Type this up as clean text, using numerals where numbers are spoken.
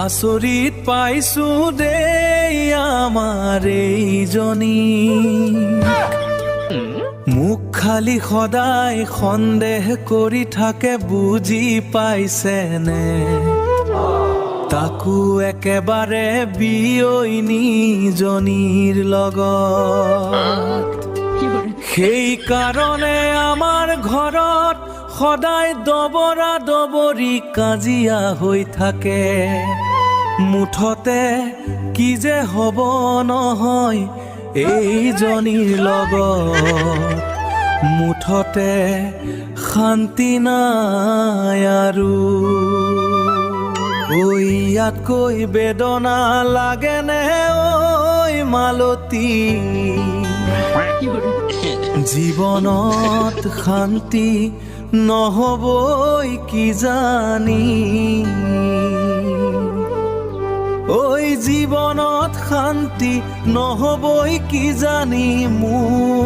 আচৰিত পাইছো দেই আমাৰ এইজনী মুখ খালি সদায় সন্দেহ কৰি থাকে বুজি পাইছেনে তাকো একেবাৰে বিয়নীজনীৰ লগত সেই কাৰণে আমাৰ ঘৰত সদায় দবৰা দবৰি কাজিয়া হৈ থাকে মুঠতে কি যে হ'ব নহয় এইজনীৰ লগত মুঠতে শান্তি নাই আৰু ঐ ইয়াতকৈ বেদনা লাগেনে ঐ মালতী জীৱনত শান্তি নহবই কিজানি ঐ জীৱনত শান্তি নহবই কিজানি মোৰ